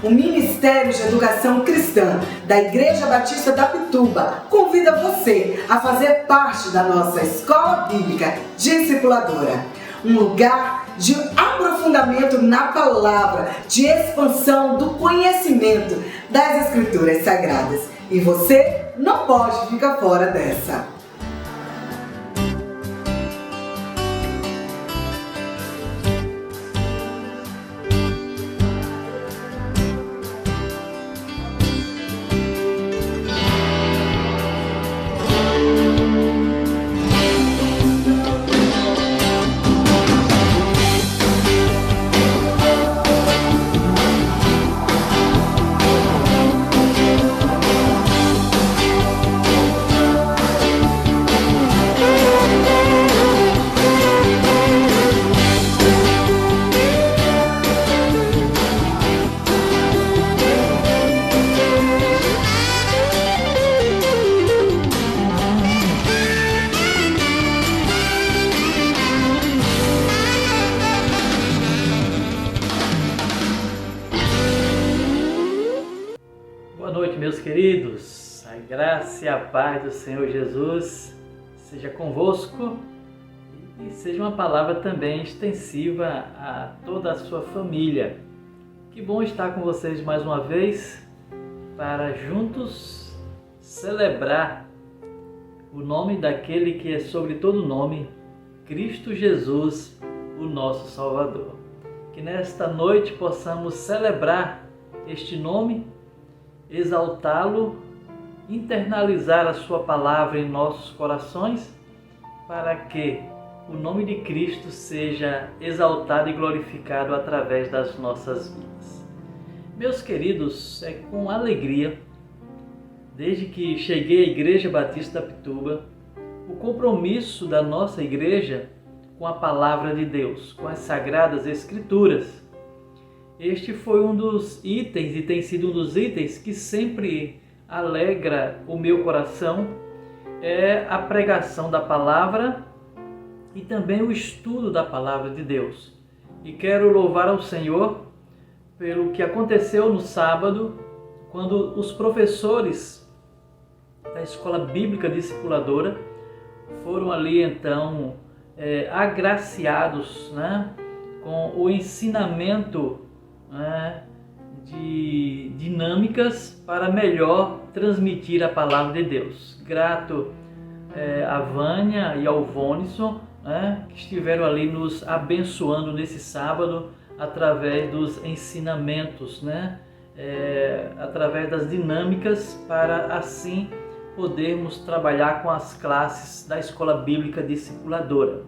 O Ministério de Educação Cristã da Igreja Batista da Pituba convida você a fazer parte da nossa Escola Bíblica Discipuladora. Um lugar de aprofundamento na palavra, de expansão do conhecimento das Escrituras Sagradas. E você não pode ficar fora dessa. Boa noite, meus queridos. A graça e a paz do Senhor Jesus seja convosco e seja uma palavra também extensiva a toda a sua família. Que bom estar com vocês mais uma vez para juntos celebrar o nome daquele que é sobre todo nome, Cristo Jesus, o nosso Salvador. Que nesta noite possamos celebrar este nome, exaltá-lo, internalizar a sua palavra em nossos corações, para que o nome de Cristo seja exaltado e glorificado através das nossas vidas. Meus queridos, é com alegria, desde que cheguei à Igreja Batista da Pituba, o compromisso da nossa igreja com a palavra de Deus, com as Sagradas Escrituras. Este foi um dos itens e tem sido um dos itens que sempre alegra o meu coração, é a pregação da palavra e também o estudo da palavra de Deus. E quero louvar ao Senhor pelo que aconteceu no sábado, quando os professores da Escola Bíblica Discipuladora foram ali então agraciados, com o ensinamento de dinâmicas para melhor transmitir a palavra de Deus. Grato a Vânia e ao Vônisson, que estiveram ali nos abençoando nesse sábado através dos ensinamentos, através das dinâmicas, para assim podermos trabalhar com as classes da Escola Bíblica Discipuladora.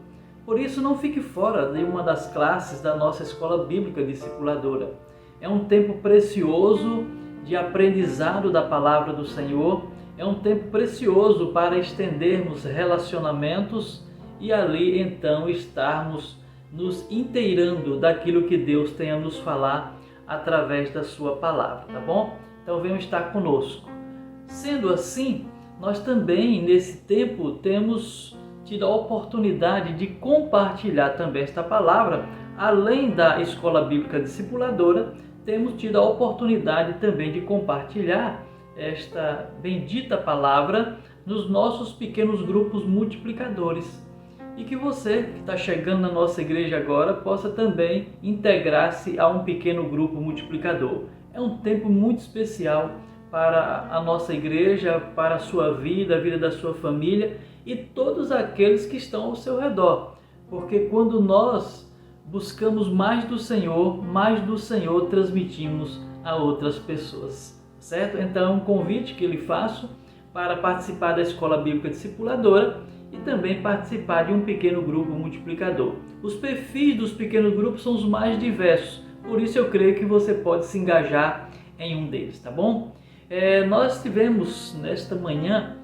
Por isso, não fique fora de uma das classes da nossa Escola Bíblica Discipuladora. É um tempo precioso de aprendizado da Palavra do Senhor, é um tempo precioso para estendermos relacionamentos e ali então estarmos nos inteirando daquilo que Deus tem a nos falar através da sua Palavra, tá bom? Então venham estar conosco. Sendo assim, nós também nesse tempo temos tido a oportunidade de compartilhar também esta palavra. Além da Escola Bíblica Discipuladora, temos tido a oportunidade também de compartilhar esta bendita palavra nos nossos pequenos grupos multiplicadores. E que você que está chegando na nossa igreja agora possa também integrar-se a um pequeno grupo multiplicador. É um tempo muito especial para a nossa igreja, para a sua vida, a vida da sua família e todos aqueles que estão ao seu redor. Porque quando nós buscamos mais do Senhor transmitimos a outras pessoas, certo? Então é um convite que eu lhe faço para participar da Escola Bíblica Discipuladora e também participar de um pequeno grupo multiplicador. Os perfis dos pequenos grupos são os mais diversos, por isso eu creio que você pode se engajar em um deles, tá bom? Nós tivemos nesta manhã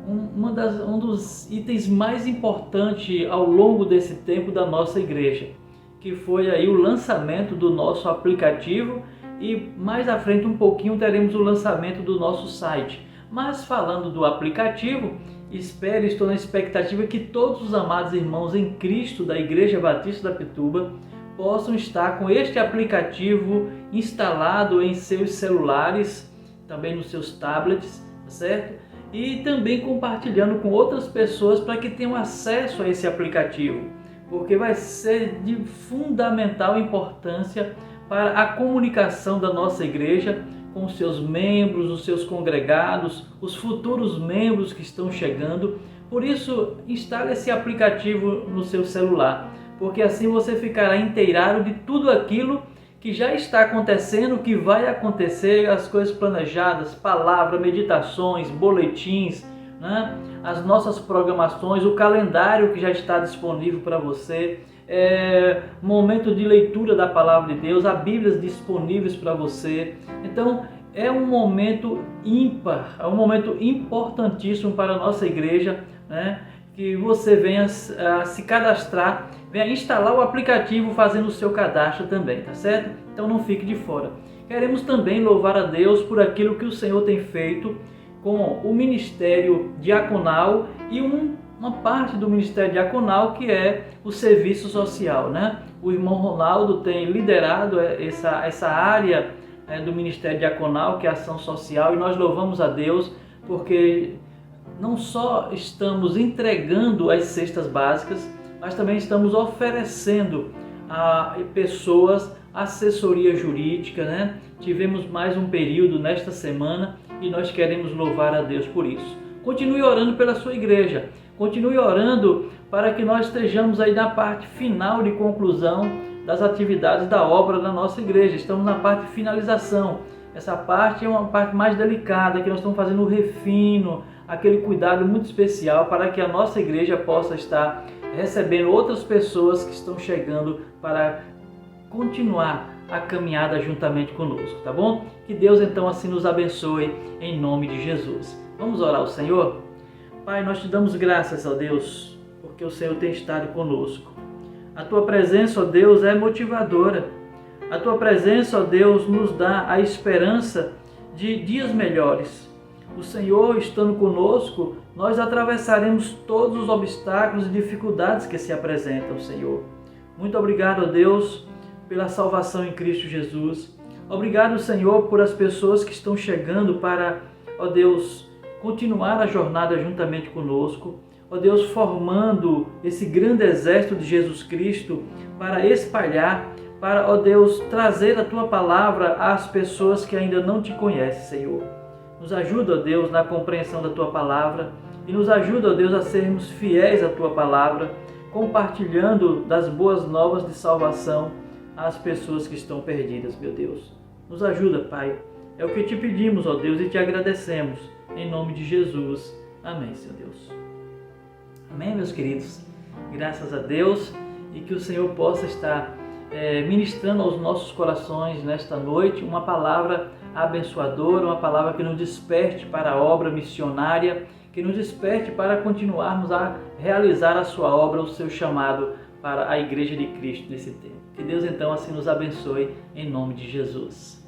um dos itens mais importantes ao longo desse tempo da nossa igreja, que foi aí o lançamento do nosso aplicativo, e mais à frente um pouquinho teremos o lançamento do nosso site. Mas falando do aplicativo, estou na expectativa que todos os amados irmãos em Cristo da Igreja Batista da Pituba possam estar com este aplicativo instalado em seus celulares, também nos seus tablets, tá certo? E também compartilhando com outras pessoas para que tenham acesso a esse aplicativo, porque vai ser de fundamental importância para a comunicação da nossa igreja com os seus membros, os seus congregados, os futuros membros que estão chegando. Por isso, instale esse aplicativo no seu celular, porque assim você ficará inteirado de tudo aquilo que já está acontecendo, que vai acontecer, as coisas planejadas, palavra, meditações, boletins, né? As nossas programações, o calendário que já está disponível para você, momento de leitura da Palavra de Deus, as Bíblias disponíveis para você. Então, é um momento ímpar, é um momento importantíssimo para a nossa igreja, né? Que você venha a se cadastrar, venha instalar o aplicativo fazendo o seu cadastro também, tá certo? Então não fique de fora. Queremos também louvar a Deus por aquilo que o Senhor tem feito com o ministério diaconal e uma parte do ministério diaconal que é o serviço social, né? O irmão Ronaldo tem liderado essa área do ministério diaconal, que é a ação social, e nós louvamos a Deus porque não só estamos entregando as cestas básicas, mas também estamos oferecendo a pessoas assessoria jurídica, né? Tivemos mais um período nesta semana e nós queremos louvar a Deus por isso. Continue orando pela sua igreja, continue orando para que nós estejamos aí na parte final de conclusão das atividades da obra da nossa igreja. Estamos na parte de finalização. Essa parte é uma parte mais delicada, que nós estamos fazendo o refino, aquele cuidado muito especial para que a nossa igreja possa estar recebendo outras pessoas que estão chegando para continuar a caminhada juntamente conosco, tá bom? Que Deus então assim nos abençoe em nome de Jesus. Vamos orar ao Senhor? Pai, nós te damos graças, ó Deus, porque o Senhor tem estado conosco. A tua presença, ó Deus, é motivadora. A tua presença, ó Deus, nos dá a esperança de dias melhores. O Senhor estando conosco, nós atravessaremos todos os obstáculos e dificuldades que se apresentam, Senhor. Muito obrigado, ó Deus, pela salvação em Cristo Jesus. Obrigado, Senhor, por as pessoas que estão chegando para, ó Deus, continuar a jornada juntamente conosco. Ó Deus, formando esse grande exército de Jesus Cristo para espalhar, para, ó Deus, trazer a Tua palavra às pessoas que ainda não Te conhecem, Senhor. Nos ajuda, ó Deus, na compreensão da Tua palavra e nos ajuda, ó Deus, a sermos fiéis à Tua palavra, compartilhando das boas novas de salvação às pessoas que estão perdidas, meu Deus. Nos ajuda, Pai. É o que Te pedimos, ó Deus, e Te agradecemos. Em nome de Jesus. Amém, Senhor Deus. Amém, meus queridos. Graças a Deus e que o Senhor possa estar ministrando aos nossos corações nesta noite uma palavra abençoadora, uma palavra que nos desperte para a obra missionária, que nos desperte para continuarmos a realizar a sua obra, o seu chamado para a Igreja de Cristo nesse tempo. Que Deus então assim nos abençoe em nome de Jesus.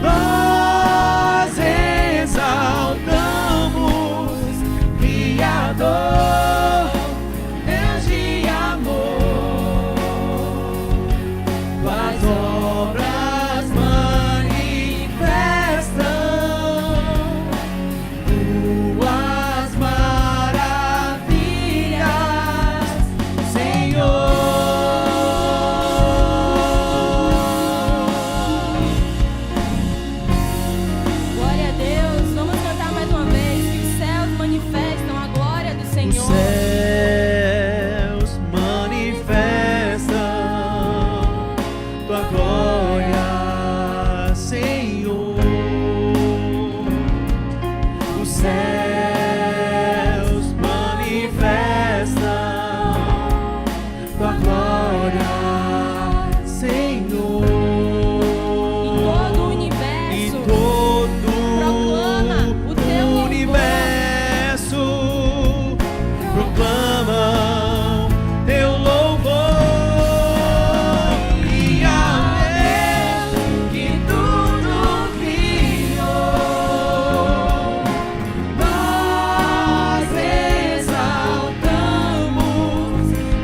Nós exaltamos, Criador. Senhor. E todo o universo proclama o teu universo proclamam teu louvor. E ao Deus que tudo criou, nós exaltamos,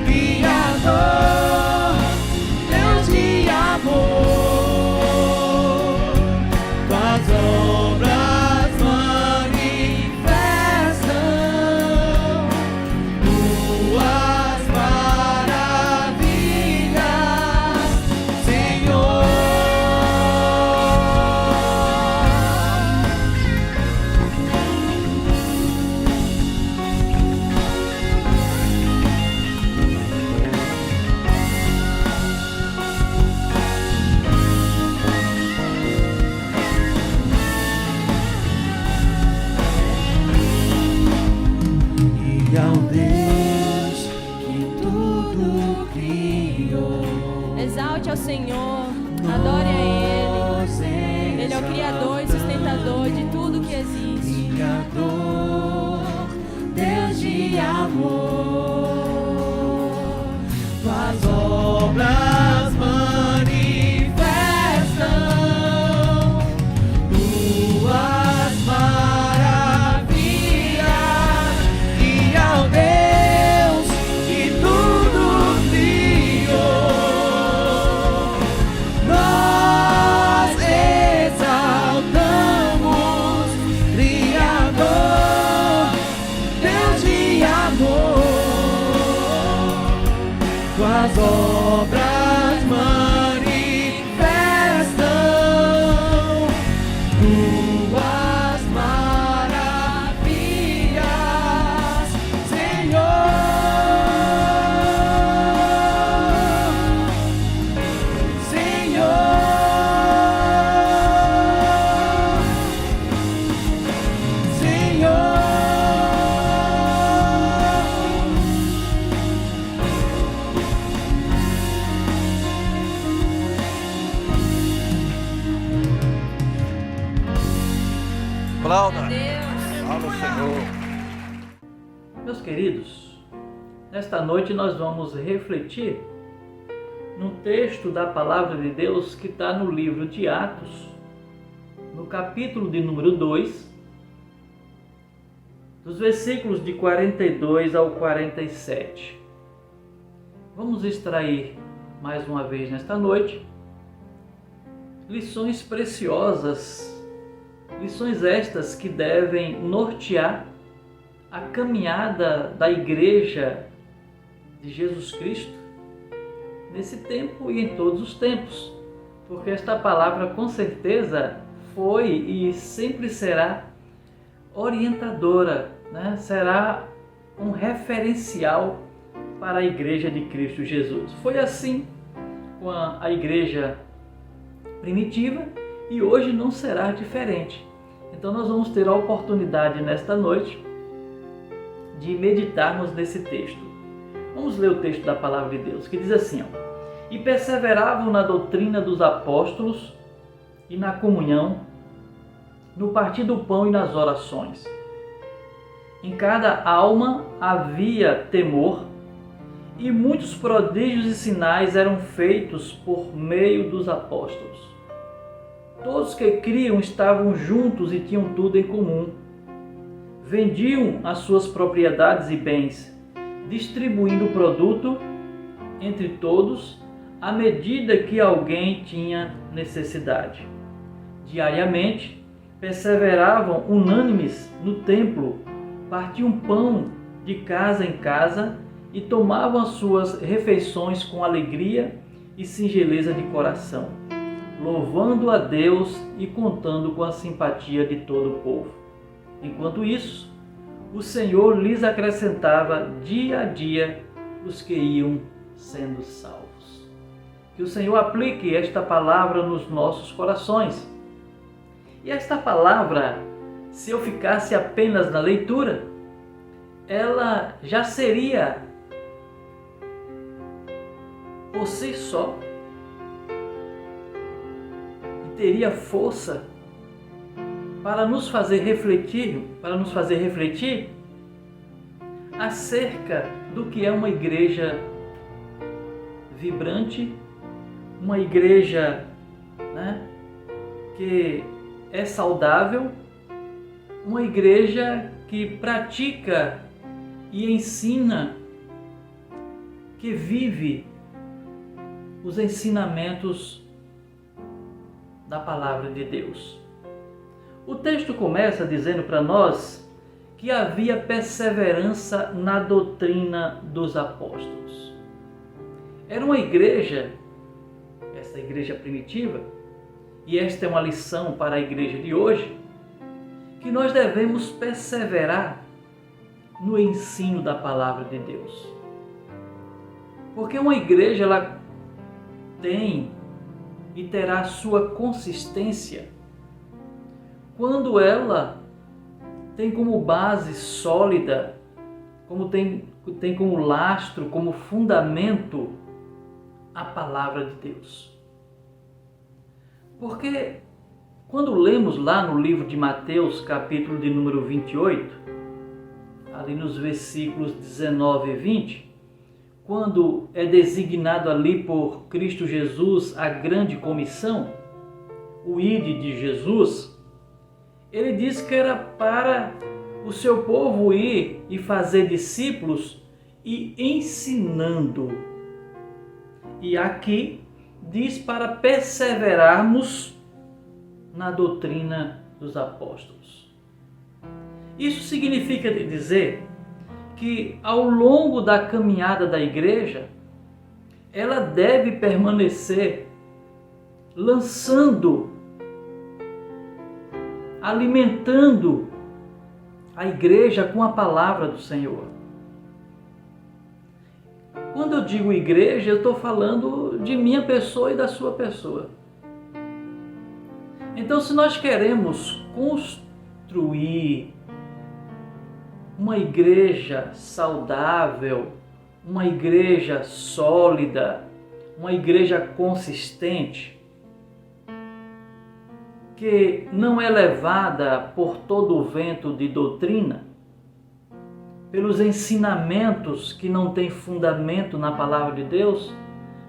Criador, Deus de amor, tuas obras manifestam tuas maravilhas, Senhor. E ao Deus que tudo criou, Exalte ao Senhor, adore a Ele. Ele é o Criador e sustentador de tudo que existe. Criador, Deus de amor, tuas obras manifestam tuas maravilhas. E ao Deus que tudo criou, nós exaltamos, Criador, Deus de amor, tuas obras manifestam tuas maravilhas, Senhor. Senhor, Senhor. Aplauda. Deus. Fala, Senhor. Meus queridos, nesta noite nós vamos refletir num texto da Palavra de Deus que está no livro de Atos, no capítulo de número 2, dos versículos de 42 ao 47. Vamos extrair mais uma vez nesta noite lições preciosas, lições estas que devem nortear a caminhada da Igreja de Jesus Cristo nesse tempo e em todos os tempos, porque esta palavra com certeza foi e sempre será orientadora, né? Será um referencial para a Igreja de Cristo Jesus. Foi assim com a Igreja primitiva e hoje não será diferente. Então nós vamos ter a oportunidade nesta noite de meditarmos nesse texto. Vamos ler o texto da Palavra de Deus, que diz assim, ó: E perseveravam na doutrina dos apóstolos e na comunhão, no partir do pão e nas orações. Em cada alma havia temor, e muitos prodígios e sinais eram feitos por meio dos apóstolos. Todos que criam estavam juntos e tinham tudo em comum. Vendiam as suas propriedades e bens, distribuindo o produto entre todos à medida que alguém tinha necessidade. Diariamente, perseveravam unânimes no templo, partiam pão de casa em casa e tomavam as suas refeições com alegria e singeleza de coração, louvando a Deus e contando com a simpatia de todo o povo. Enquanto isso, o Senhor lhes acrescentava dia a dia os que iam sendo salvos. Que o Senhor aplique esta palavra nos nossos corações. E esta palavra, se eu ficasse apenas na leitura, ela já seria por si só e teria força para nos fazer refletir acerca do que é uma igreja vibrante, uma igreja, né, que é saudável, uma igreja que pratica e ensina, que vive os ensinamentos da palavra de Deus. O texto começa dizendo para nós que havia perseverança na doutrina dos apóstolos. Era uma igreja, essa igreja primitiva, e esta é uma lição para a igreja de hoje, que nós devemos perseverar no ensino da palavra de Deus. Porque uma igreja, ela tem e terá sua consistência quando ela tem como base sólida, tem como lastro, como fundamento a palavra de Deus. Porque quando lemos lá no livro de Mateus, capítulo de número 28, ali nos versículos 19 e 20, quando é designado ali por Cristo Jesus a grande comissão, o ide de Jesus, ele diz que era para o seu povo ir e fazer discípulos e ensinando. E aqui diz para perseverarmos na doutrina dos apóstolos. Isso significa dizer que ao longo da caminhada da igreja, ela deve permanecer lançando, alimentando a igreja com a palavra do Senhor. Quando eu digo igreja, eu estou falando de minha pessoa e da sua pessoa. Então, se nós queremos construir uma igreja saudável, uma igreja sólida, uma igreja consistente, que não é levada por todo o vento de doutrina, pelos ensinamentos que não têm fundamento na palavra de Deus,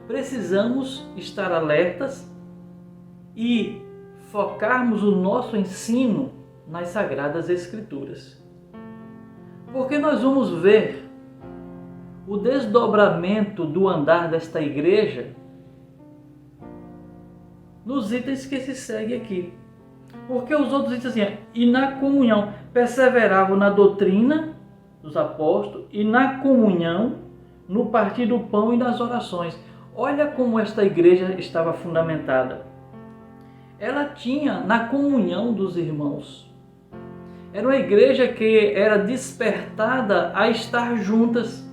precisamos estar alertas e focarmos o nosso ensino nas Sagradas Escrituras. Porque nós vamos ver o desdobramento do andar desta igreja nos itens que se segue aqui. Porque os outros itens assim, e na comunhão, perseveravam na doutrina dos apóstolos e na comunhão, no partir do pão e nas orações. Olha como esta igreja estava fundamentada. Ela tinha na comunhão dos irmãos. Era uma igreja que era despertada a estar juntas,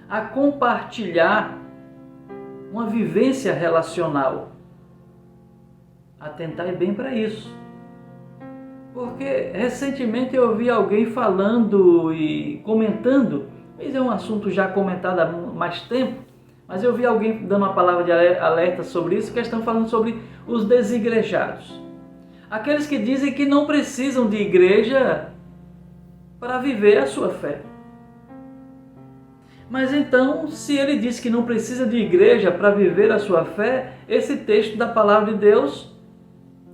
a compartilhar uma vivência relacional. Atentai bem para isso. Porque recentemente eu ouvi alguém falando e comentando, mas é um assunto já comentado há mais tempo, mas eu vi alguém dando uma palavra de alerta sobre isso, que estão falando sobre os desigrejados. Aqueles que dizem que não precisam de igreja para viver a sua fé. Mas então, se ele diz que não precisa de igreja para viver a sua fé, esse texto da palavra de Deus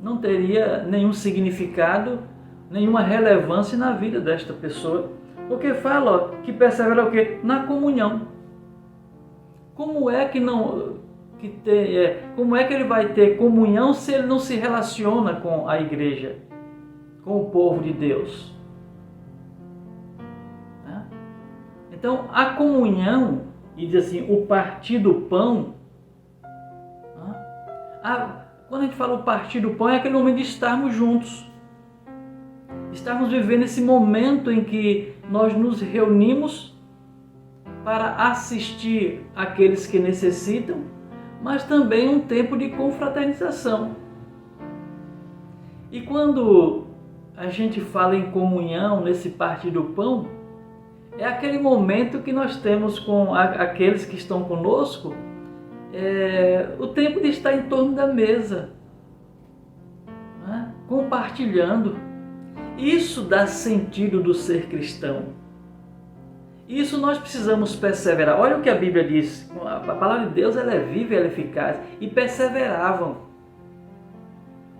não teria nenhum significado, nenhuma relevância na vida desta pessoa. Porque fala que persevera o quê? Na comunhão. Como é que ele vai ter comunhão se ele não se relaciona com a igreja, com o povo de Deus? Então, a comunhão, e diz assim, o partir do pão, quando a gente fala o partir do pão, é aquele momento de estarmos juntos. Estarmos vivendo esse momento em que nós nos reunimos para assistir aqueles que necessitam, mas também um tempo de confraternização. E quando a gente fala em comunhão, nesse partir do pão, É aquele momento que nós temos com aqueles que estão conosco, o tempo de estar em torno da mesa, né? Compartilhando. Isso dá sentido do ser cristão. Isso nós precisamos perseverar. Olha o que a Bíblia diz. A palavra de Deus, ela é viva e ela é eficaz. E perseveravam.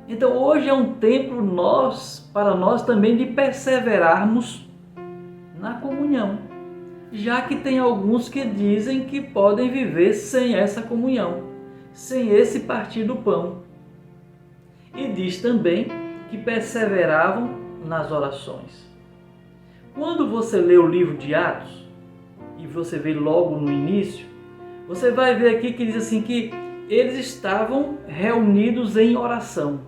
Então hoje é um tempo para nós também de perseverarmos na comunhão. Já que tem alguns que dizem que podem viver sem essa comunhão, sem esse partir do pão. E diz também que perseveravam nas orações. Quando você lê o livro de Atos, e você vê logo no início, você vai ver aqui que diz assim que eles estavam reunidos em oração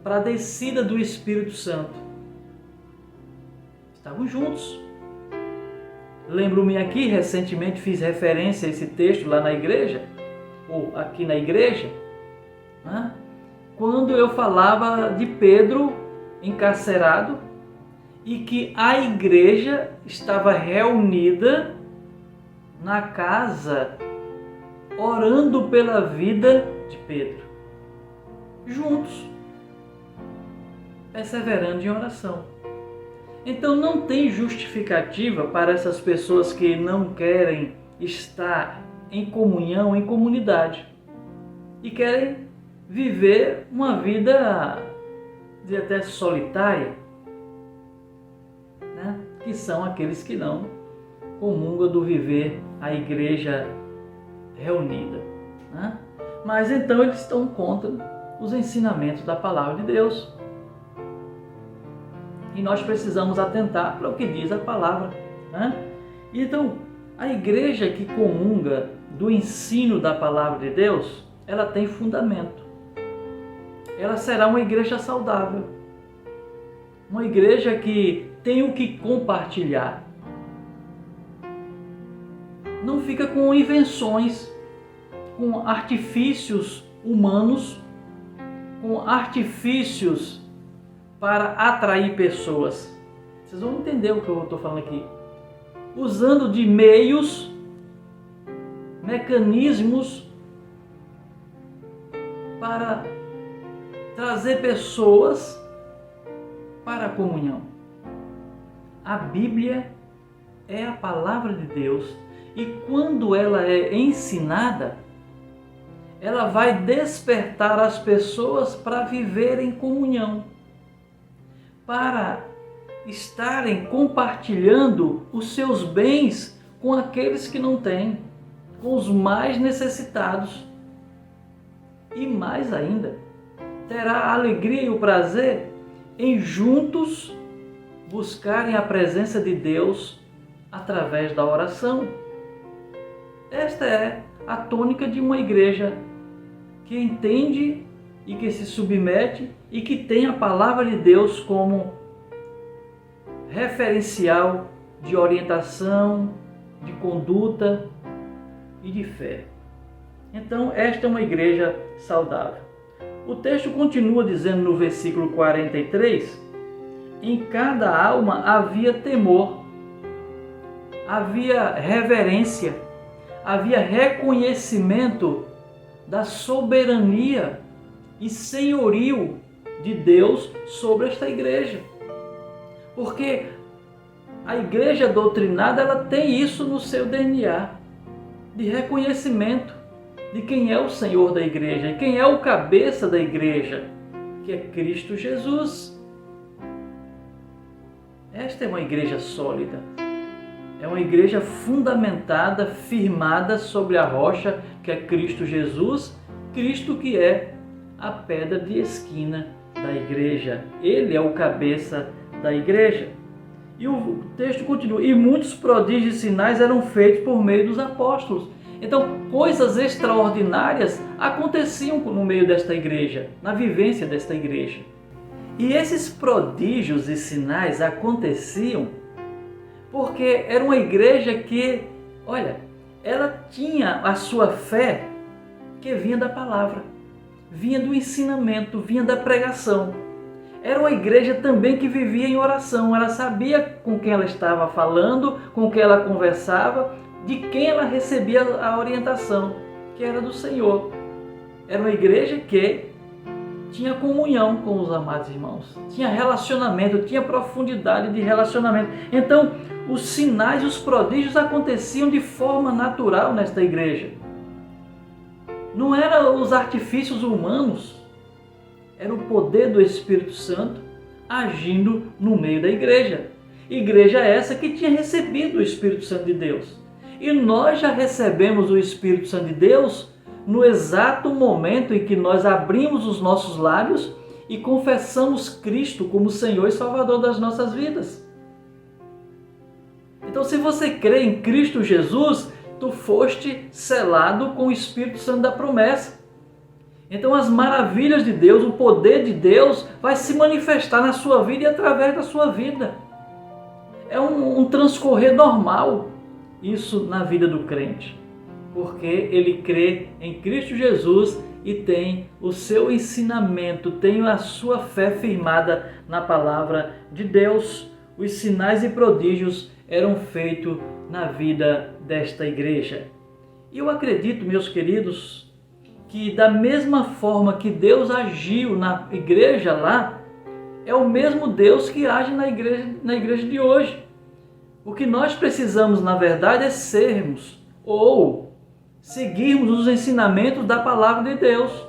para a descida do Espírito Santo. Estavam juntos. Lembro-me aqui, recentemente fiz referência a esse texto lá na igreja, ou aqui na igreja, né? Quando eu falava de Pedro encarcerado e que a igreja estava reunida na casa, orando pela vida de Pedro, juntos, perseverando em oração. Então não tem justificativa para essas pessoas que não querem estar em comunhão, em comunidade, e querem viver uma vida até solitária, né? Que são aqueles que não comungam do viver a igreja reunida, né? Mas então eles estão contra os ensinamentos da palavra de Deus. E nós precisamos atentar para o que diz a palavra, né? Então, a igreja que comunga do ensino da palavra de Deus, ela tem fundamento. Ela será uma igreja saudável. Uma igreja que tem o que compartilhar. Não fica com invenções, com artifícios humanos, com artifícios para atrair pessoas. Vocês vão entender o que eu estou falando aqui. Usando de meios, mecanismos para trazer pessoas para a comunhão. A Bíblia é a palavra de Deus e quando ela é ensinada, ela vai despertar as pessoas para viver em comunhão, para estarem compartilhando os seus bens com aqueles que não têm, com os mais necessitados. E mais ainda, terá a alegria e o prazer em juntos buscarem a presença de Deus através da oração. Esta é a tônica de uma igreja que entende e que se submete e que tem a palavra de Deus como referencial de orientação, de conduta e de fé. Então, esta é uma igreja saudável. O texto continua dizendo no versículo 43, em cada alma havia temor, havia reverência, havia reconhecimento da soberania e senhorio de Deus sobre esta igreja. Porque a igreja doutrinada, ela tem isso no seu DNA, de reconhecimento de quem é o Senhor da igreja e quem é o cabeça da igreja, que é Cristo Jesus. Esta é uma igreja sólida, é uma igreja fundamentada, firmada sobre a rocha, que é Cristo Jesus, Cristo que é a pedra de esquina da igreja. Ele é o cabeça da igreja. E o texto continua, e muitos prodígios e sinais eram feitos por meio dos apóstolos. Então, coisas extraordinárias aconteciam no meio desta igreja, na vivência desta igreja. E esses prodígios e sinais aconteciam porque era uma igreja que, olha, ela tinha a sua fé que vinha da palavra, vinha do ensinamento, vinha da pregação. era uma igreja também que vivia em oração. Ela sabia com quem ela estava falando, com quem ela conversava, de quem ela recebia a orientação, que era do Senhor. Era uma igreja que tinha comunhão com os amados irmãos, tinha relacionamento, tinha profundidade de relacionamento. Então, os sinais e os prodígios aconteciam de forma natural nesta igreja. Não eram os artifícios humanos, era o poder do Espírito Santo agindo no meio da igreja. Igreja essa que tinha recebido o Espírito Santo de Deus. E nós já recebemos o Espírito Santo de Deus no exato momento em que nós abrimos os nossos lábios e confessamos Cristo como Senhor e Salvador das nossas vidas. Então, se você crê em Cristo Jesus, tu foste selado com o Espírito Santo da promessa. Então, as maravilhas de Deus, o poder de Deus vai se manifestar na sua vida e através da sua vida. É um transcorrer normal isso na vida do crente, porque ele crê em Cristo Jesus e tem o seu ensinamento, tem a sua fé firmada na palavra de Deus. Os sinais e prodígios eram feitos na vida desta igreja. E eu acredito, meus queridos, que da mesma forma que Deus agiu na igreja lá, é o mesmo Deus que age na igreja de hoje. O que nós precisamos, na verdade, é sermos ou seguirmos os ensinamentos da palavra de Deus.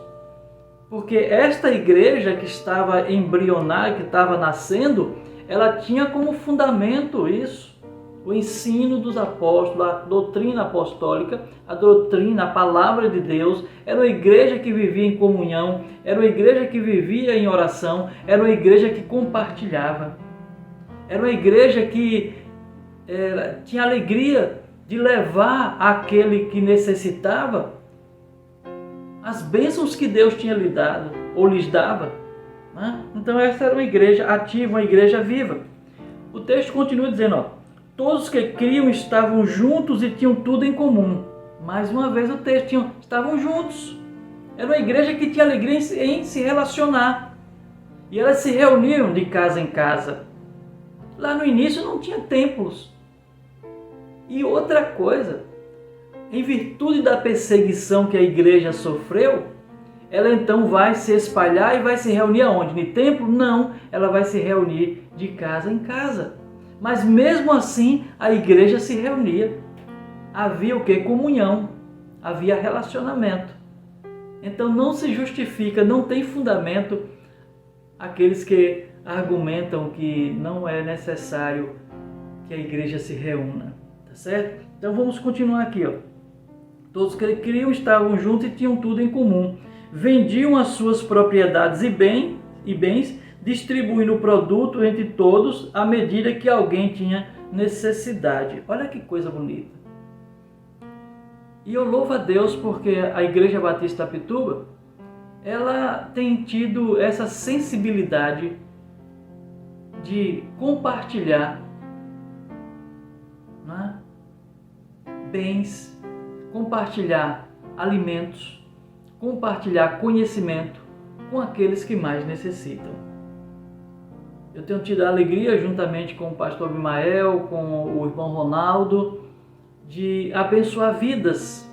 Porque esta igreja que estava embrionária, que estava nascendo, ela tinha como fundamento isso, o ensino dos apóstolos, a doutrina apostólica, a doutrina, a palavra de Deus. Era uma igreja que vivia em comunhão, era uma igreja que vivia em oração, era uma igreja que compartilhava. Era uma igreja que tinha alegria de levar àquele que necessitava as bênçãos que Deus tinha lhe dado ou lhes dava. Então essa era uma igreja ativa, uma igreja viva. O texto continua dizendo, todos que criam estavam juntos e tinham tudo em comum. Mais uma vez o texto, estavam juntos. Era uma igreja que tinha alegria em se relacionar. E elas se reuniam de casa em casa. Lá no início não tinha templos. E outra coisa, em virtude da perseguição que a igreja sofreu, ela então vai se espalhar e vai se reunir aonde? No templo? Não, ela vai se reunir de casa em casa. Mas mesmo assim, a igreja se reunia. Havia o que? Comunhão, havia relacionamento. Então não se justifica, não tem fundamento aqueles que argumentam que não é necessário que a igreja se reúna. Tá certo? Então vamos continuar aqui. Todos que criam estavam juntos e tinham tudo em comum. Vendiam as suas propriedades e bens, distribuindo o produto entre todos à medida que alguém tinha necessidade. Olha que coisa bonita. E eu louvo a Deus porque a Igreja Batista Apituba, ela tem tido essa sensibilidade de compartilhar, bens, compartilhar alimentos, compartilhar conhecimento com aqueles que mais necessitam. Eu tenho tido a alegria, juntamente com o pastor Abimael, com o irmão Ronaldo, de abençoar vidas.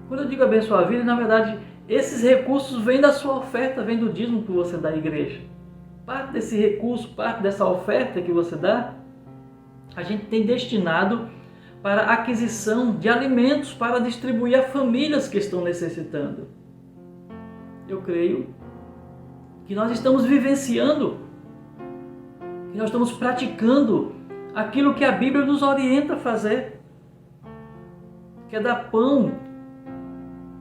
Quando eu digo abençoar vidas, na verdade, esses recursos vêm da sua oferta, vêm do dízimo que você dá à igreja. Parte desse recurso, parte dessa oferta que você dá, a gente tem destinado para a aquisição de alimentos para distribuir a famílias que estão necessitando. Eu creio que nós estamos vivenciando, que nós estamos praticando aquilo que a Bíblia nos orienta a fazer, que é dar pão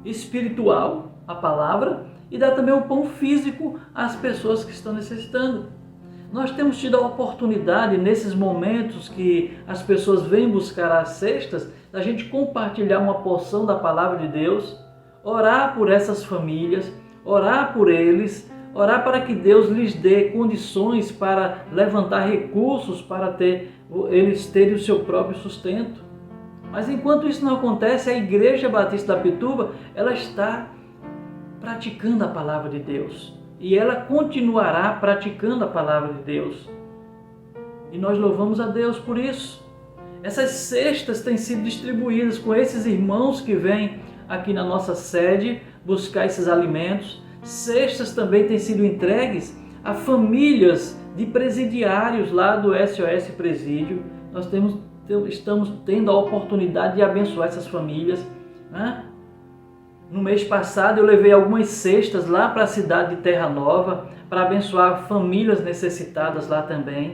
espiritual, a palavra, e dar também o pão físico às pessoas que estão necessitando. Nós temos tido a oportunidade, nesses momentos que as pessoas vêm buscar as cestas, da gente compartilhar uma porção da palavra de Deus, orar por essas famílias, orar por eles, orar para que Deus lhes dê condições para levantar recursos para eles terem o seu próprio sustento. Mas enquanto isso não acontece, a Igreja Batista da Apituba, ela está praticando a palavra de Deus. e ela continuará praticando a palavra de Deus. E nós louvamos a Deus por isso. Essas cestas têm sido distribuídas com esses irmãos que vêm aqui na nossa sede buscar esses alimentos. Cestas também têm sido entregues a famílias de presidiários lá do SOS Presídio. Nós estamos tendo a oportunidade de abençoar essas famílias, né? No mês passado eu levei algumas cestas lá para a cidade de Terra Nova para abençoar famílias necessitadas lá também.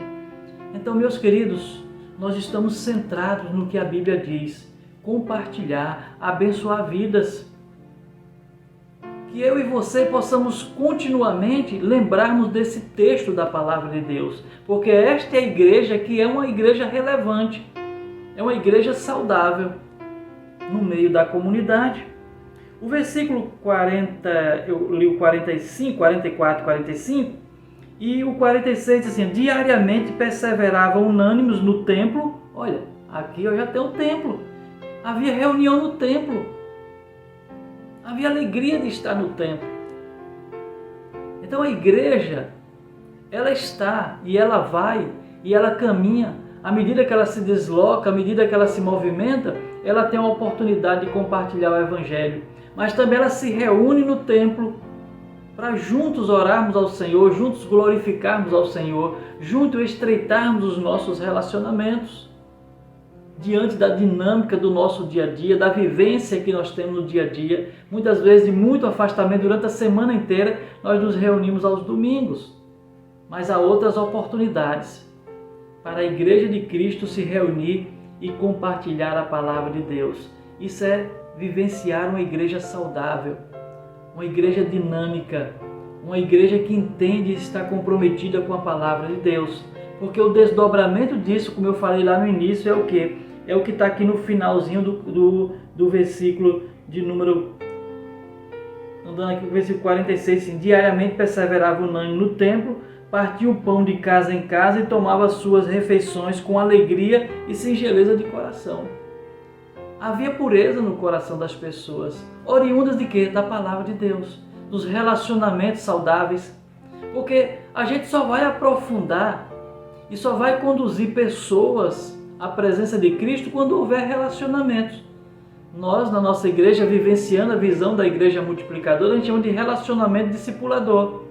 Então, meus queridos, nós estamos centrados no que a Bíblia diz: compartilhar, abençoar vidas. Que eu e você possamos continuamente lembrarmos desse texto da palavra de Deus, porque esta é a igreja que é uma igreja relevante, é uma igreja saudável no meio da comunidade. O versículo 40, eu li o 45, 44, 45, e o 46 diz assim: diariamente perseveravam unânimes no templo. Olha, aqui eu já tenho o templo. Havia reunião no templo. Havia alegria de estar no templo. Então a igreja, ela está e ela vai e ela caminha. À medida que ela se desloca, à medida que ela se movimenta, ela tem a oportunidade de compartilhar o Evangelho. Mas também ela se reúne no templo para juntos orarmos ao Senhor, juntos glorificarmos ao Senhor, juntos estreitarmos os nossos relacionamentos diante da dinâmica do nosso dia a dia, da vivência que nós temos no dia a dia. Muitas vezes de muito afastamento durante a semana inteira, nós nos reunimos aos domingos. Mas há outras oportunidades para a Igreja de Cristo se reunir e compartilhar a palavra de Deus. Isso é vivenciar uma igreja saudável, uma igreja dinâmica, uma igreja que entende e está comprometida com a palavra de Deus. Porque o desdobramento disso, como eu falei lá no início, é o quê? É o que está aqui no finalzinho do versículo de número... Andando aqui no versículo 46, assim: diariamente perseverava unânime no templo, partia o pão de casa em casa e tomava suas refeições com alegria e singeleza de coração. Havia pureza no coração das pessoas, oriundas de quê? Da palavra de Deus, dos relacionamentos saudáveis. Porque a gente só vai aprofundar e só vai conduzir pessoas à presença de Cristo quando houver relacionamentos. Nós, na nossa igreja, vivenciando a visão da igreja multiplicadora, a gente chama de relacionamento discipulador.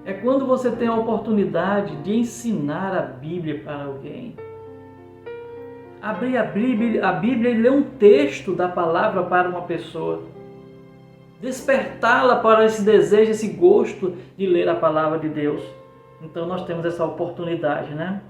É quando você tem a oportunidade de ensinar a Bíblia para alguém. Abrir a Bíblia e ler um texto da palavra para uma pessoa. Despertá-la para esse desejo, esse gosto de ler a palavra de Deus. Então nós temos essa oportunidade, né?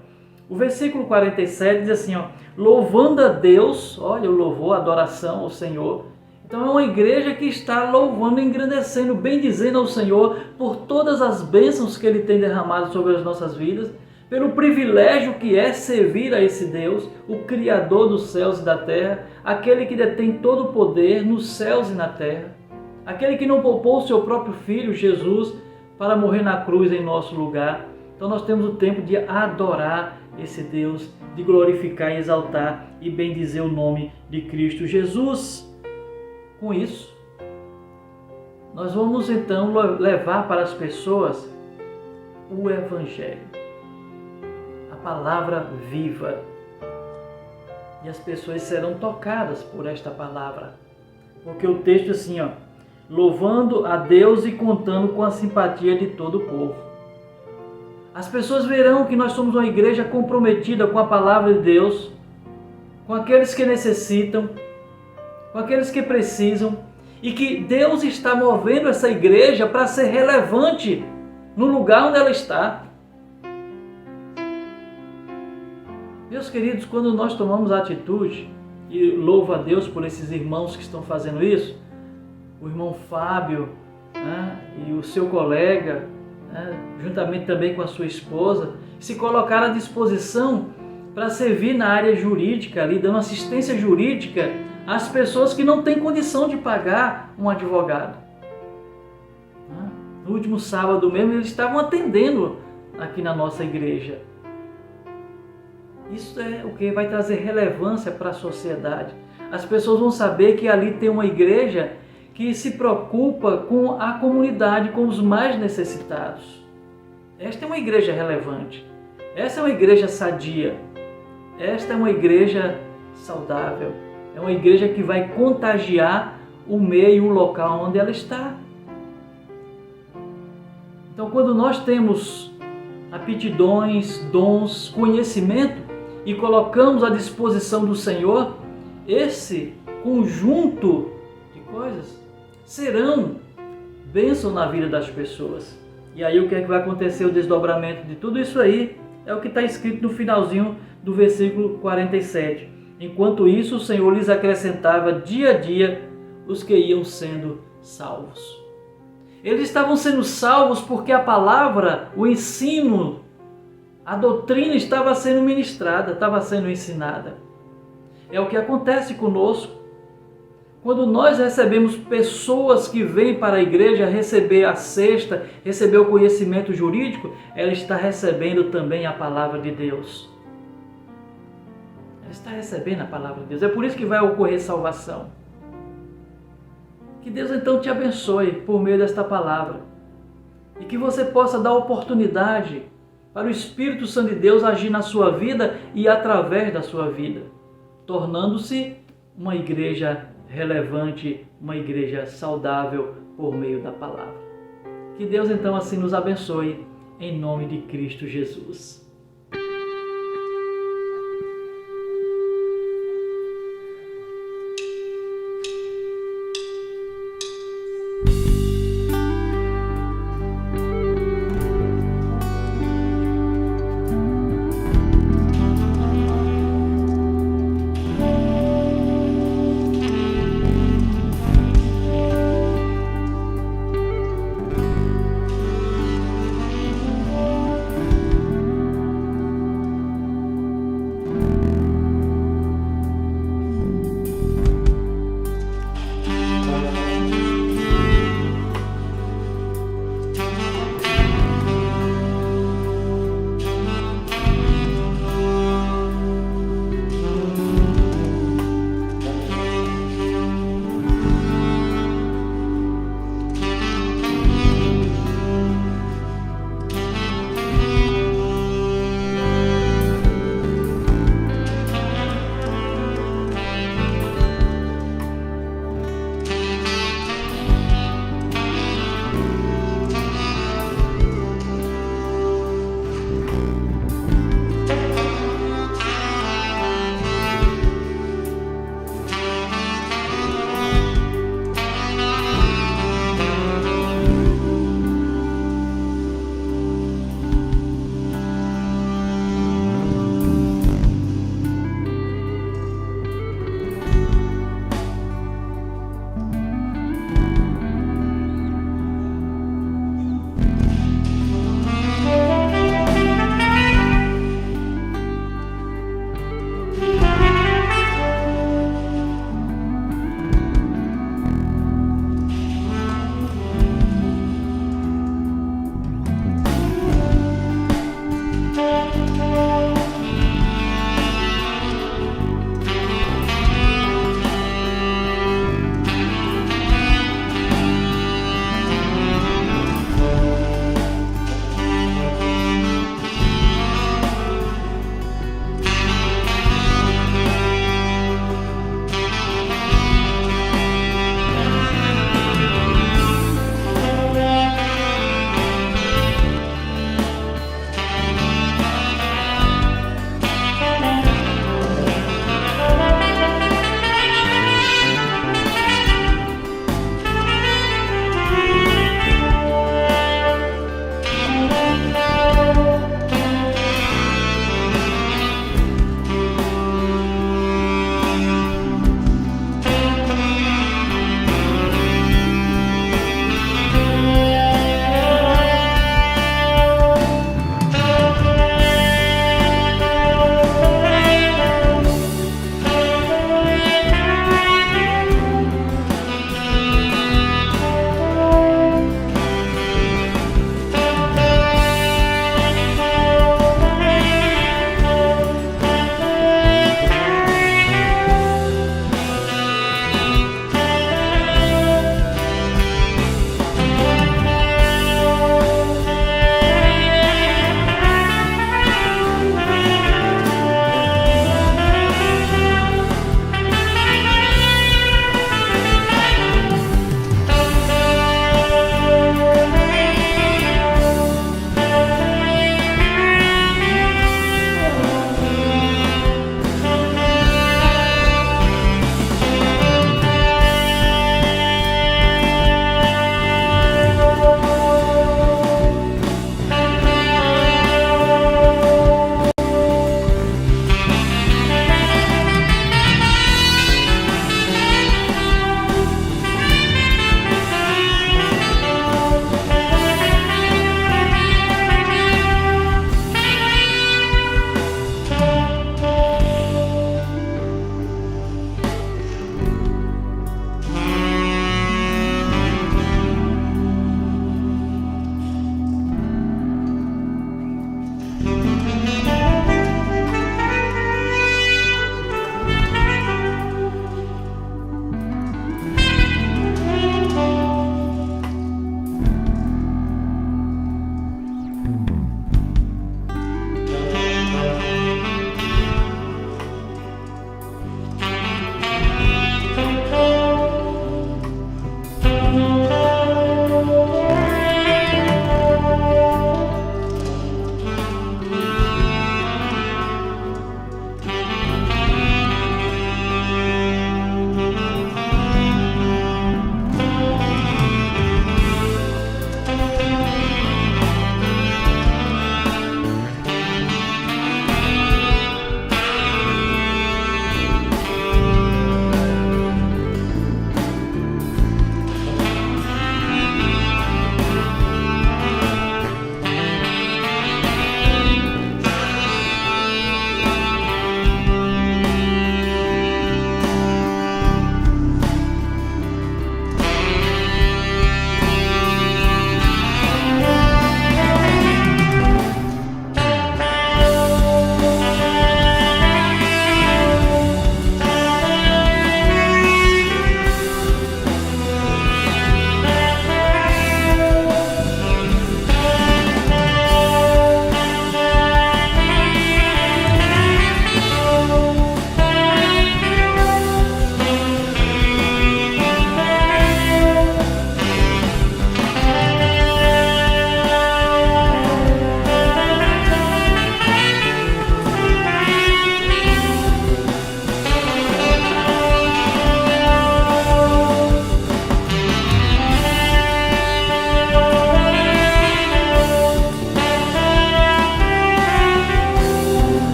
O versículo 47 diz assim, louvando a Deus, olha o louvor, a adoração ao Senhor. Então é uma igreja que está louvando, engrandecendo, bendizendo ao Senhor por todas as bênçãos que Ele tem derramado sobre as nossas vidas, pelo privilégio que é servir a esse Deus, o Criador dos céus e da terra, aquele que detém todo o poder nos céus e na terra, aquele que não poupou o seu próprio Filho, Jesus, para morrer na cruz em nosso lugar. Então nós temos o tempo de adorar esse Deus, de glorificar e exaltar e bendizer o nome de Cristo Jesus. Com isso, nós vamos então levar para as pessoas o Evangelho, a palavra viva. E as pessoas serão tocadas por esta palavra. Porque o texto é assim, louvando a Deus e contando com a simpatia de todo o povo. As pessoas verão que nós somos uma igreja comprometida com a palavra de Deus, com aqueles que necessitam, com aqueles que precisam, e que Deus está movendo essa igreja para ser relevante no lugar onde ela está. Meus queridos, quando nós tomamos a atitude, e louvo a Deus por esses irmãos que estão fazendo isso, o irmão Fábio, e o seu colega, juntamente também com a sua esposa, se colocaram à disposição para servir na área jurídica, ali, dando assistência jurídica às pessoas que não têm condição de pagar um advogado. No último sábado mesmo, eles estavam atendendo aqui na nossa igreja. Isso é o que vai trazer relevância para a sociedade. As pessoas vão saber que ali tem uma igreja que se preocupa com a comunidade, com os mais necessitados. Esta é uma igreja relevante. Essa é uma igreja sadia. Esta é uma igreja saudável. É uma igreja que vai contagiar o meio, o local onde ela está. Então, quando nós temos aptidões, dons, conhecimento e colocamos à disposição do Senhor, esse conjunto de coisas serão bênção na vida das pessoas. E aí o que é que vai acontecer? O desdobramento de tudo isso aí é o que está escrito no finalzinho do versículo 47. Enquanto isso, o Senhor lhes acrescentava dia a dia os que iam sendo salvos. Eles estavam sendo salvos porque a palavra, o ensino, a doutrina estava sendo ministrada, estava sendo ensinada. É o que acontece conosco. Quando nós recebemos pessoas que vêm para a igreja receber a cesta, receber o conhecimento jurídico, ela está recebendo também a palavra de Deus. Ela está recebendo a palavra de Deus. É por isso que vai ocorrer salvação. Que Deus então te abençoe por meio desta palavra. E que você possa dar oportunidade para o Espírito Santo de Deus agir na sua vida e através da sua vida, tornando-se uma igreja relevante, uma igreja saudável por meio da palavra. Que Deus então assim nos abençoe, em nome de Cristo Jesus.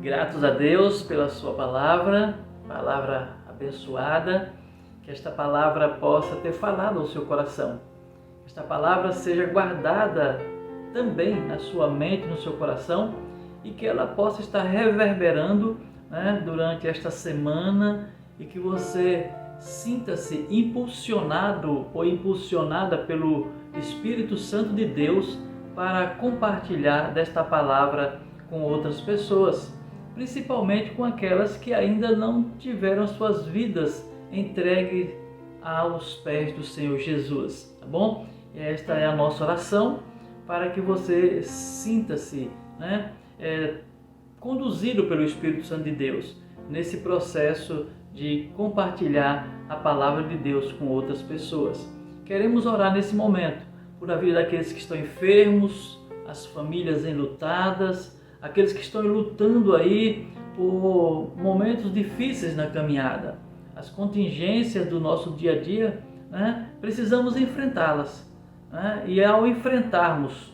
Gratos a Deus pela sua palavra abençoada, que esta palavra possa ter falado ao seu coração. Que esta palavra seja guardada também na sua mente, no seu coração, e que ela possa estar reverberando, né, durante esta semana, e que você sinta-se impulsionado ou impulsionada pelo Espírito Santo de Deus para compartilhar desta palavra com outras pessoas, principalmente com aquelas que ainda não tiveram suas vidas entregues aos pés do Senhor Jesus, tá bom? Esta é a nossa oração, para que você sinta-se, né, conduzido pelo Espírito Santo de Deus nesse processo de compartilhar a palavra de Deus com outras pessoas. Queremos orar nesse momento por a vida daqueles que estão enfermos, as famílias enlutadas, aqueles que estão lutando aí por momentos difíceis na caminhada. As contingências do nosso dia a dia, né, precisamos enfrentá-las, né? E ao enfrentarmos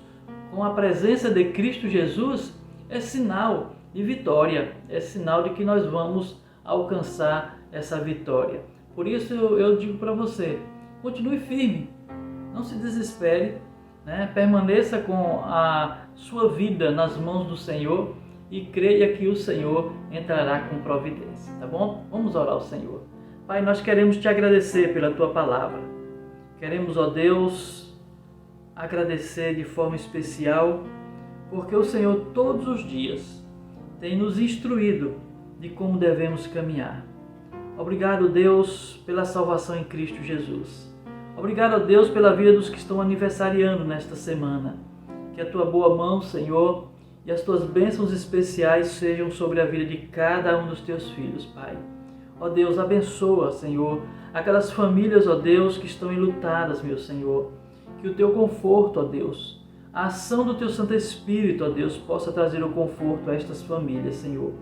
com a presença de Cristo Jesus, é sinal de vitória, é sinal de que nós vamos alcançar essa vitória. Por isso eu digo para você, continue firme, não se desespere, né? Permaneça com a sua vida nas mãos do Senhor e creia que o Senhor entrará com providência, tá bom? Vamos orar ao Senhor. Pai, nós queremos te agradecer pela tua palavra. Queremos, ó Deus, agradecer de forma especial, porque o Senhor todos os dias tem nos instruído de como devemos caminhar. Obrigado, Deus, pela salvação em Cristo Jesus. Obrigado, Deus, pela vida dos que estão aniversariando nesta semana. Que a tua boa mão, Senhor, e as tuas bênçãos especiais sejam sobre a vida de cada um dos teus filhos, Pai. Ó Deus, abençoa, Senhor, aquelas famílias, ó Deus, que estão enlutadas, meu Senhor. Que o teu conforto, ó Deus, a ação do teu Santo Espírito, ó Deus, possa trazer o conforto a estas famílias, Senhor.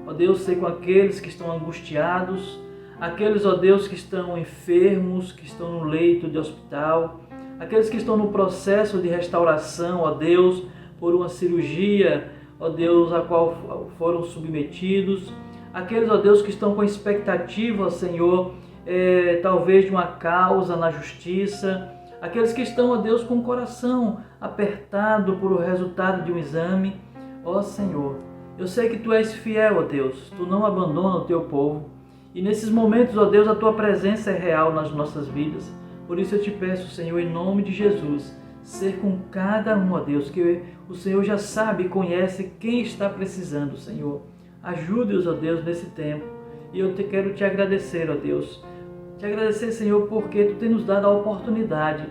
Ó Deus, sei com aqueles que estão angustiados, aqueles, ó Deus, que estão enfermos, que estão no leito de hospital, aqueles que estão no processo de restauração, ó Deus, por uma cirurgia, ó Deus, a qual foram submetidos, aqueles, ó Deus, que estão com expectativa, ó Senhor, talvez de uma causa na justiça, aqueles que estão, ó Deus, com o coração apertado por o resultado de um exame, ó Senhor, eu sei que Tu és fiel, ó Deus, Tu não abandona o Teu povo, e nesses momentos, ó Deus, a Tua presença é real nas nossas vidas. Por isso eu te peço, Senhor, em nome de Jesus, ser com cada um, ó Deus, que o Senhor já sabe e conhece quem está precisando, Senhor. Ajude-os, ó Deus, nesse tempo. E eu quero te agradecer, ó Deus. Te agradecer, Senhor, porque Tu tem nos dado a oportunidade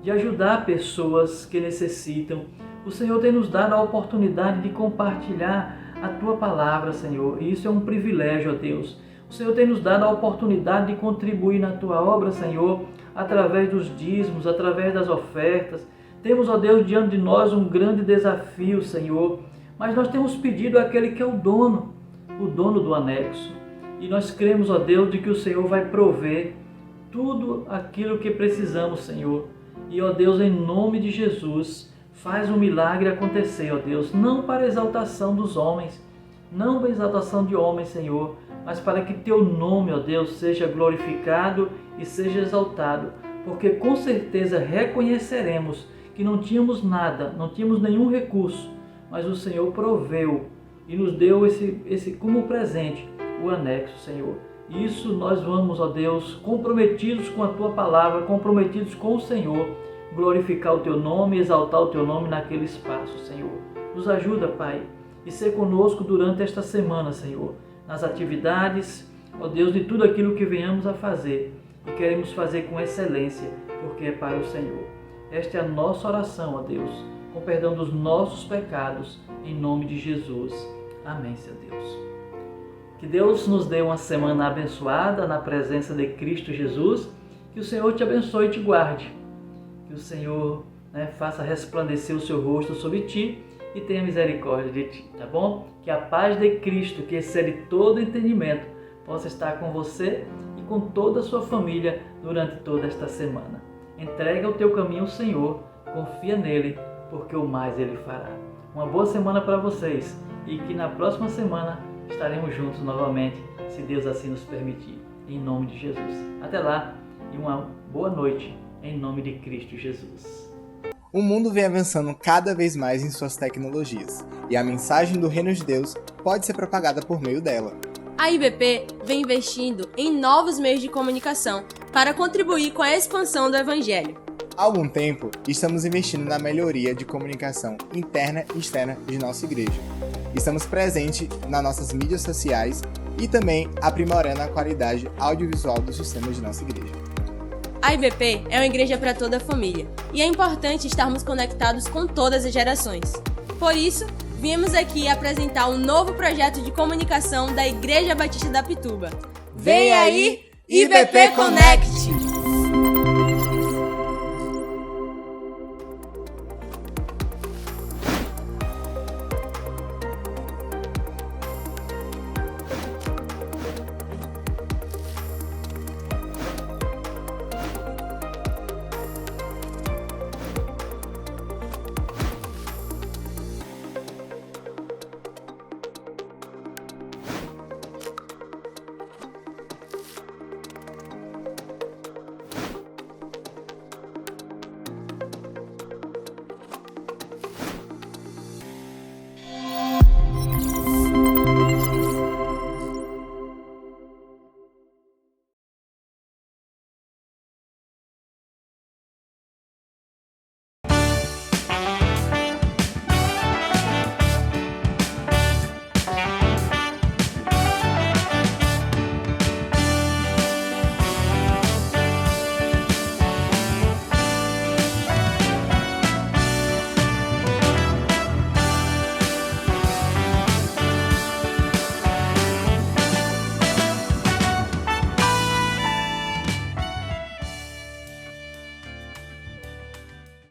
de ajudar pessoas que necessitam. O Senhor tem nos dado a oportunidade de compartilhar a Tua palavra, Senhor. E isso é um privilégio, ó Deus. O Senhor tem nos dado a oportunidade de contribuir na Tua obra, Senhor, através dos dízimos, através das ofertas. Temos, ó Deus, diante de nós um grande desafio, Senhor. Mas nós temos pedido àquele que é o dono do anexo. E nós cremos, ó Deus, de que o Senhor vai prover tudo aquilo que precisamos, Senhor. E, ó Deus, em nome de Jesus, faz um milagre acontecer, ó Deus, não para a exaltação dos homens, não para a exaltação de homens, Senhor, mas para que Teu nome, ó Deus, seja glorificado e seja exaltado, porque com certeza reconheceremos que não tínhamos nada, não tínhamos nenhum recurso, mas o Senhor proveu e nos deu esse como presente, o anexo, Senhor. Isso nós vamos, ó Deus, comprometidos com a Tua palavra, comprometidos com o Senhor, glorificar o Teu nome e exaltar o Teu nome naquele espaço, Senhor. Nos ajuda, Pai, e ser conosco durante esta semana, Senhor, nas atividades, ó Deus, de tudo aquilo que venhamos a fazer e queremos fazer com excelência, porque é para o Senhor. Esta é a nossa oração, ó Deus, com perdão dos nossos pecados, em nome de Jesus. Amém, Senhor Deus. Que Deus nos dê uma semana abençoada na presença de Cristo Jesus, que o Senhor te abençoe e te guarde, que o Senhor, faça resplandecer o seu rosto sobre ti e tenha misericórdia de ti, tá bom? Que a paz de Cristo, que excede todo entendimento, possa estar com você e com toda a sua família durante toda esta semana. Entrega o teu caminho ao Senhor, confia nele, porque o mais Ele fará. Uma boa semana para vocês e que na próxima semana estaremos juntos novamente, se Deus assim nos permitir, em nome de Jesus. Até lá e uma boa noite, em nome de Cristo Jesus. O mundo vem avançando cada vez mais em suas tecnologias, e a mensagem do Reino de Deus pode ser propagada por meio dela. A IBP vem investindo em novos meios de comunicação para contribuir com a expansão do Evangelho. Há algum tempo, estamos investindo na melhoria de comunicação interna e externa de nossa igreja. Estamos presentes nas nossas mídias sociais e também aprimorando a qualidade audiovisual do sistema de nossa igreja. A IBP é uma igreja para toda a família e é importante estarmos conectados com todas as gerações. Por isso, viemos aqui apresentar um novo projeto de comunicação da Igreja Batista da Pituba. Vem aí, IBP Connect!